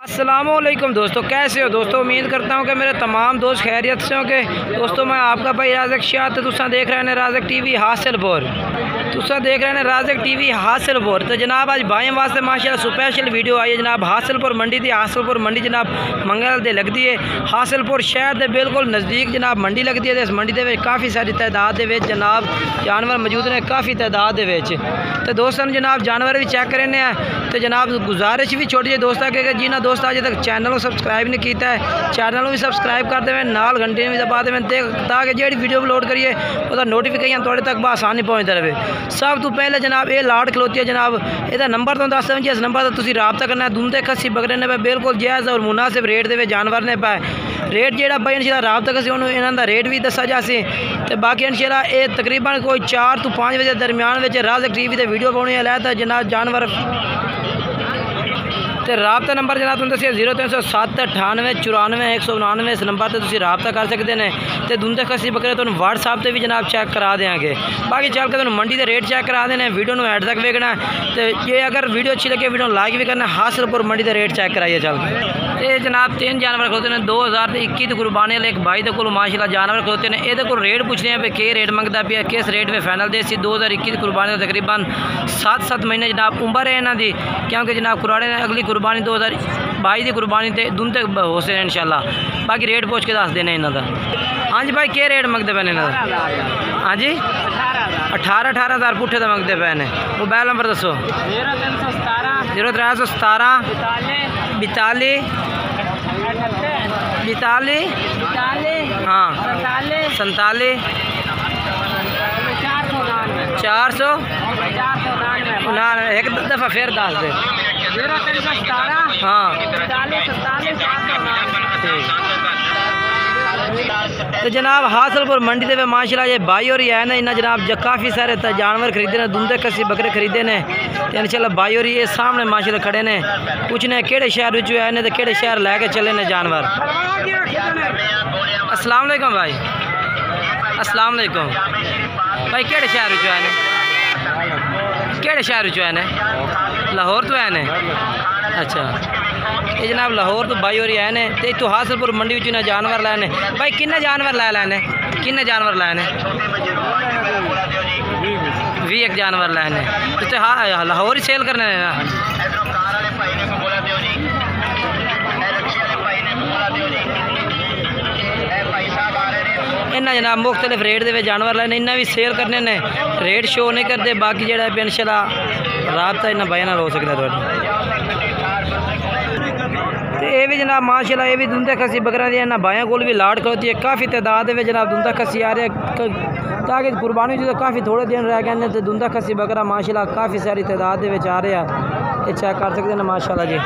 अस्सलामुअलैकुम दोस्तों, कैसे हो दोस्तों। उम्मीद करता हूँ कि मेरे तमाम दोस्त खैरियत से होंगे। दोस्तों मैं आपका भाई राज़क शाह, तो तुसा देख रहे हैं राज़क टीवी हासिलपुर। तुसा देख रहे हैं राज़क टीवी हासिलपुर। तो जनाब आज भाई वास्ते माशाल्लाह स्पेशल वीडियो आई है जनाब। हासिलपुर मंडी थी, हासिलपुर मंडी जनाब मंगल दे लगती है। हासिलपुर शहर के बिल्कुल नज़दीक जनाब मंडी लगती है। इस मंडी के काफ़ी सारी तादाद के जनाब जानवर मौजूद ने, काफ़ी तादाद के। तो दोस्तों जनाब जानवर भी चेक करने हैं। तो जनाब गुजारिश भी छोटी जी दोस्तों के जिन्हें दोस्त अजे तक चैनल को सबसक्राइब नहीं किया है, चैनल को भी सबसक्राइब कर देवें, नाल घंटे भी दबा देवें ताकि जी वीडियो अपलोड करिए उसका नोटिफिकेशन थोड़े तक आसानी पहुँचता रहे। सब तो पहले जनाब ये लाट खलोती है जनाब। यदा नंबर तो दस दें जी, इस नंबर का तुम रबता करना है। दूंदे खस्सी बकरे ने पे बिल्कुल जायज़ और मुनासिब रेट दे जानवर ने पाए। रेट जो भाई इंशाल्लाह रबता कसी उन्होंने इन्हों का रेट भी दसा जासी। तो बाकी इंशाल्लाह ये तकरीबन कोई 4 तो 5 बजे दरमियान में राज़क टीवी से वीडियो पानी है तो जनाब जानवर। तो रबता नंबर जनाब तुम दसिया 0307 98 94 199। इस नंबर से तुम रबता कर सकते हैं। तो दूंदे खस्सी बकरे तुम व्हाट्सएप से भी जनाब चेक करा देंगे। बाकी चल के तुम मंडी के रेट चेक करा देने, वीडियो में एड तक वेखना है। तो ये अगर वीडियो अच्छी लगे वीडियो लाइक भी करना। हासिलपुर मंडी के रेट चेक कराइए चल के। तो जनाब 3 जानवर खलोते हैं 2021 की कुर्बानी वाले। एक भाई को माशाल्लाह जानवर खलोते हैं। ये को रेट पूछने हैं कि रेट मंगता पे, किस रेट में फाइनल दे। 2021 कुर्बानी तकरीबन 7 महीने जनाब उम्र है इन्हों की, क्योंकि जनाब कुराड़े ने अगली कुर्बानी 2022 की कुर्बानी से दून तक हो से इंशाल्लाह। बाकी रेट पूछ के दस देना इन्हों का। हाँ जी भाई क्या रेट मंगते पे इन्हों का? हाँ जी 18,000 पुठे का मंगते पे ने। मोबाइल नंबर दसो। 0317 42 हाँ 47 400 एक दफ़ा फिर दस दे। हाँ तो जनाब हासिलपुर मंडी से माशाल्लाह ये भाई और है ना इन्हें जनाब काफ़ी सारे जानवर खरीदे ने, दूंदे कस्सी बकरे खरीदे ने। तो इंशाल्लाह भाई और ये सामने माशाल्लाह खड़े ने। पूछने केड़े शहर विचों आए ने तो केड़े शहर लैके चले ने जानवर। अस्सलाम वालेकुम भाई। अस्सलाम वालेकुम भाई। केड़े शहर विचों आए ने? केड़े शहर विचों आए ने? लाहौर तो आए ने। अच्छा ये जनाब लाहौर तो भाई और आए ने। तो इतों हासिलपुर मंडी विच जानवर लाए ने। भाई किन्ने जानवर ला लैने? किन्ने जानवर लाए ने? 20 जानवर लाए ने। तो हाँ लाहौर ही सेल करने ना। इन्हें जनाब मुख्तलिफ रेट के जानवर लाने, इन्हें भी सेल करने ने। रेट शो नहीं करते। बाकी जो इंशाल्लाह राबता इन्हें भाई हो सकता थोड़ा। तो ये भी जनाब माशाल्लाह ये भी दूंदे खस्सी बकरा दी इन्होंने भाइयों को भी लाट खलोती है। काफ़ी तादाद में जनाब दूंदा खस्सी आ रहा है ताकि कुर्बानी जो काफ़ी थोड़े दिन रह गए। तो दूंदा खस्सी बकरा माशाल्लाह काफ़ी सारी तादाद में आ रहे हैं। ये चेक कर सकते हैं माशाल्लाह जी।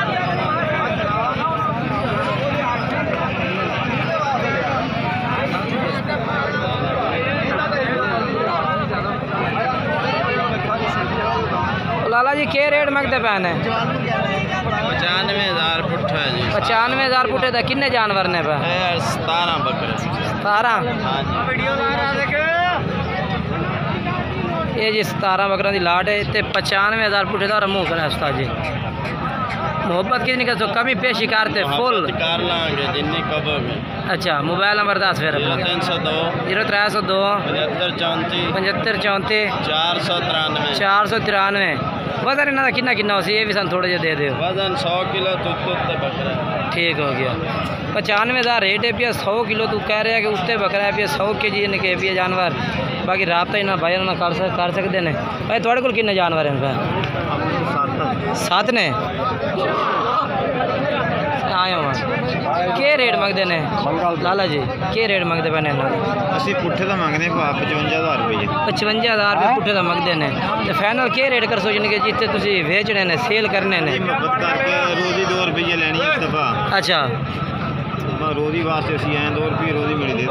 लाला जी क्या रेट मंगते पे ने? 95,000 पुट्ठा जी। 95,000 पुट्ठे का किन्ने जानवर ने पे? 17 बकरे। 17 ये जी 17 बकरा की लाट है। तो 95,000 पुट्ठे का मुँह कर उस्ताद जी। मोहब्बत कितनी कर कमी पेशी करते फुल कर लांगे जिन्नी कबोगे। अच्छा मोबाइल नंबर दस फिर 0302 0302 75 34 493। वजन इन्हों का किन्ना किन्ना हो ये भी सन थोड़े जे दे दो। वजन 100 किलो बकरा। ठीक हो गया। 95,000 रेट है पिया। 100 किलो तू कह रहा है कि उत्ते बकरा है पिया। 100 kg के पिया जानवर। बाकी रबता इन्हें भाई कर सकते हैं। भाई थोड़े को किन्ने जानवर हैं? 7 ने। आयो क्या रेट मंगते ने लाला जी? क्या रेट मंगते पे? असं पुट्ठे का मंगने 55,000 रुपये। 55,000 रुपये पुट्ठे का मंगते हैं। तो फाइनल क्या रेट कर सोचने के जितने तुम वेचने ने सेल करने ने? रोजी 2 रुपये लेनी है दफा। अच्छा रोजी वास्ते असी आए 2 रुपये रोजी मिली दे।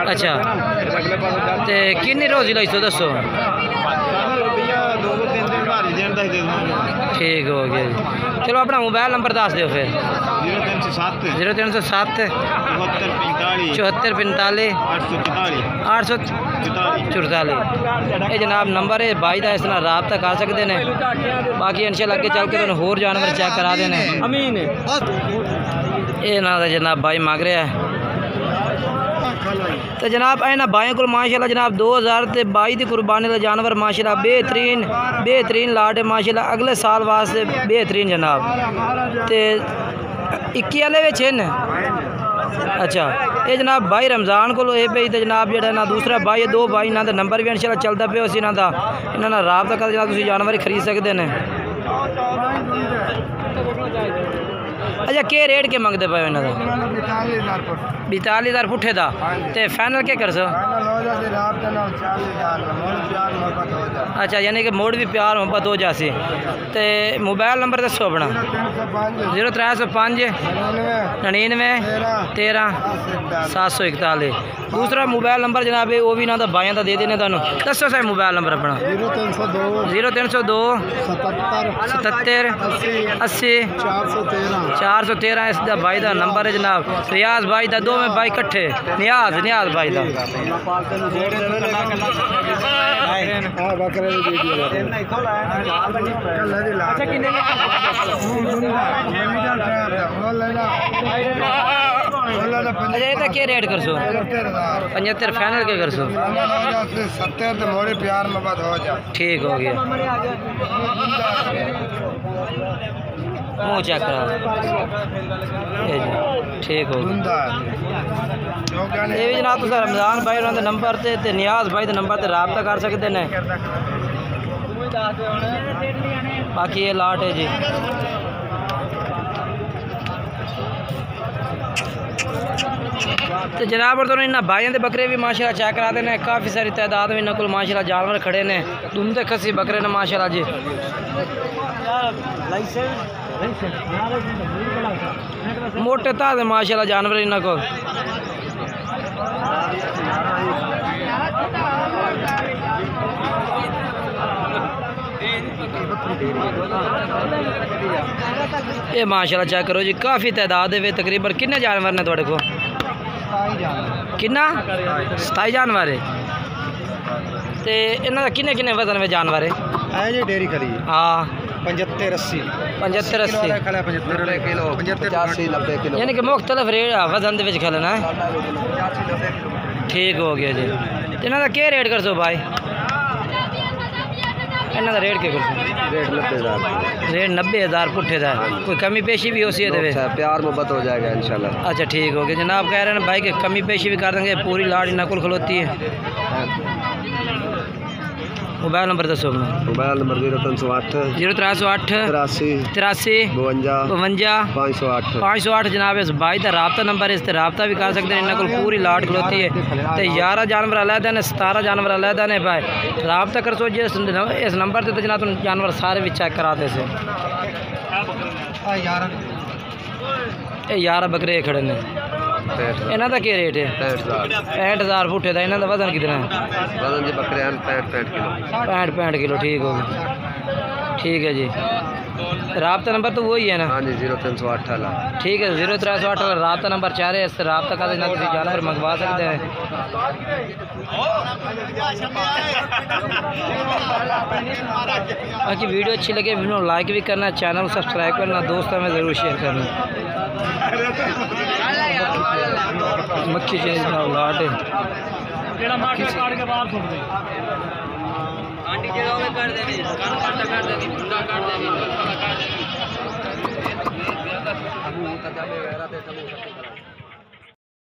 अच्छा तो किन्नी रोजी लाई सो दसो? ठीक हो गया जी। चलो अपना मोबाइल नंबर दस दो फिर। 0307 0307 74 45 844। ये जनाब नंबर है भाई का, इस तरह रबता कर सकते हैं। बाकी इंशाल्लाह अगे चल के तुहानू होर जानवर चेक करा देने। अमीन ये ना जनाब भाई मांग रहा है। तो जनाब इन्होंने भाइयों को माशाल्लाह जनाब 2022 की कुर्बानी का जानवर माशाल्लाह बेहतरीन लाट है माशाल्लाह। अगले साल वास्ते बेहतरीन जनाब। तो 21 वाले अच्छा ये जनाब भाई रमज़ान को पे तो जनाब जो ना दूसरा भाई है, दो भाई इन्हों का नंबर भी इंशाल्लाह चलता पे उस इन्हों का इन्होंने राबता कर जनाब तुम जानवर खरीद सकते हैं। अच्छा के रेट के मंगते पे इन्हों का? 42,000 पुठे का। तो फाइनल क्या कर सो? अच्छा यानी कि मोड़ भी प्यार मोहब्बत हो जासी। तो मोबाइल नंबर दसो अपना। 0305 99 13 741। दूसरा मोबाइल नंबर जनाब वो भी ना भाइयों का दे देने तुम। दसो सर मोबाइल नंबर अपना। 0302 77 80 413। इसका भाई का नंबर है जनाब। रियाज भाई का दो में भाई कट्ठे नियाज भाई का। अच्छा क्या रेट कर सो? 75 फाइनल के कर सो? 70 तो मोड़े प्यार मोहब्बत हो जाए। ठीक हो गया। मुँह चेक करा। ठीक हो गया। ये भी जनाब तुम रमज़ान भाई उन्होंने नंबर से नियाज भाई के नंबर से रबता कर सकते हैं। बाकी ये लाट है जी। तो जनाब और दोनों इन्होंने भाइयों के बकरे भी माशाल्लाह चेक करा देने। काफ़ी सारी तादाद में इन्होंने को माशाल्लाह जानवर खड़े ने। दुंदे खसी बकरे ने माशाल्लाह जी। मोटे ताजे माशाल्लाह जानवर इन्होंने को। ये माशाल्लाह चेक करो जी। काफ़ी तादाद है। तकरीबन कितने जानवर ने थोड़े को? कितना? 27 जानवर है। तो इन्हों का किन्ने किन्ने वजन में जानवर है जी? डेयरी खड़ी हाँ 75-80 किलो यानी कि मुख्तलिफ रेट वजन के खेलना है। ठीक हो गया जी। इन्हों का क्या रेट कर सो भाई? इन्हों का रेट क्या कर सो? रेट 90,000 पुठे का। कोई कमी पेशी भी हो सी है? प्यार मोहब्बत हो जाएगा इंशाल्लाह। अच्छा ठीक हो गया जनाब। कह रहे हैं भाई कि कमी पेशी भी कर देंगे। पूरी लाड़ इन्हों को खलोती है। मोबाइल नंबर दसो अपना। मोबाइल नंबर 0308 83 52 508 जनाब। इस भाई का रबता नंबर है। इस रबता भी कर सकते हैं। इन्होंने को पूरी लाट खलोती है। तो 11 जानवर अलहदा ने 17 जानवर अलहदा ने भाई रबता कर सो जी इस नंबर से। तो जनाब तुम जानवर सारे भी चेक कराते से। 11 बकरे खड़े ने। इन्हों का क्या रेट है? 65,000 फुटे का। इन्हों का वजन कितना है? वजन जी बकरे 65 किलो। ठीक हो गया। ठीक है जी। रबता नंबर तो वही है ना? हाँ जी 0308 वाला। ठीक है 0308 वाला रबता नंबर चाह रहे हैं। इससे रबता कर देना किसी जानवर मंगवा सकते हैं। बाकी वीडियो अच्छी लगे वीडियो लाइक भी करना, चैनल सब्सक्राइब करना, दोस्तों में ज़रूर शेयर करना। मक्खी चेंज का लाट है। कर दे